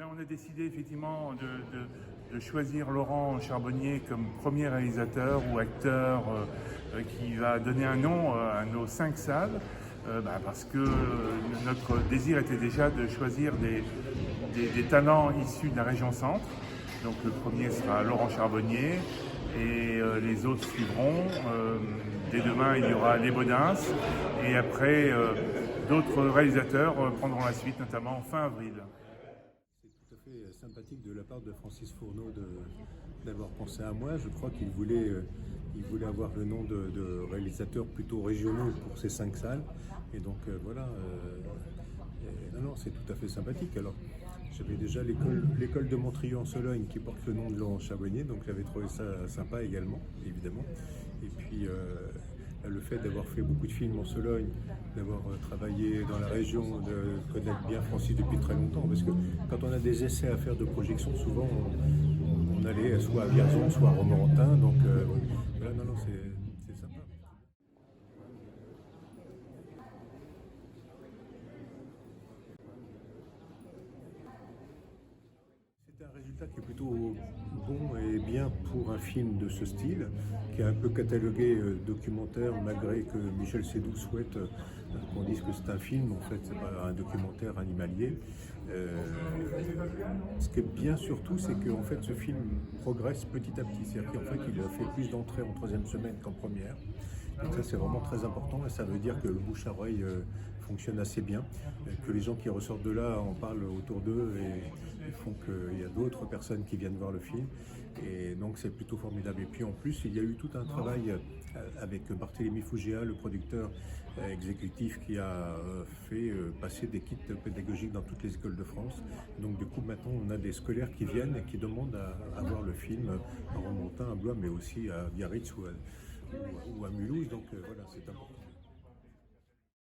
Alors on a décidé effectivement de choisir Laurent Charbonnier comme premier réalisateur ou acteur qui va donner un nom à nos 5 salles. Parce que notre désir était déjà de choisir des talents issus de la région centre. Donc le premier sera Laurent Charbonnier et les autres suivront. Dès demain, il y aura Les Baudins et après d'autres réalisateurs prendront la suite, notamment fin avril. C'est tout à fait sympathique de la part de Francis Fourneau d'avoir pensé à moi. Je crois qu'il voulait avoir le nom de réalisateur plutôt régionaux pour ces 5 salles. Et donc voilà, non, c'est tout à fait sympathique. Alors, j'avais déjà l'école de Montrieux en Sologne qui porte le nom de Laurent Charbonnier, donc j'avais trouvé ça sympa également, évidemment. Et puis le fait d'avoir fait beaucoup de films en Sologne, d'avoir travaillé dans la région, de connaître bien Francis depuis très longtemps, parce que quand on a des essais à faire de projection, souvent on allait soit à Vierzon, soit à Romorantin, donc voilà, non, c'est sympa. C'est un résultat qui est plutôt bon et bien pour un film de ce style, qui est un peu catalogué documentaire, malgré que Michel Seydoux souhaite qu'on dise que c'est un film. En fait, c'est pas un documentaire animalier. Ce qui est bien surtout, c'est qu'en fait, ce film progresse petit à petit. C'est-à-dire qu'en fait, il a fait plus d'entrées en 3e semaine qu'en première. Donc ça, c'est vraiment très important et ça veut dire que le bouche à oreille fonctionne assez bien, que les gens qui ressortent de là en parlent autour d'eux et font qu'il y a d'autres personnes qui viennent voir le film. Et donc c'est plutôt formidable. Et puis en plus, il y a eu tout un travail avec Barthélémy Fougéa, le producteur exécutif, qui a fait passer des kits pédagogiques dans toutes les écoles de France. Donc du coup, maintenant, on a des scolaires qui viennent et qui demandent à voir le film à Romorantin, à Blois, mais aussi à Biarritz ou à Mulhouse. Donc voilà, c'est important.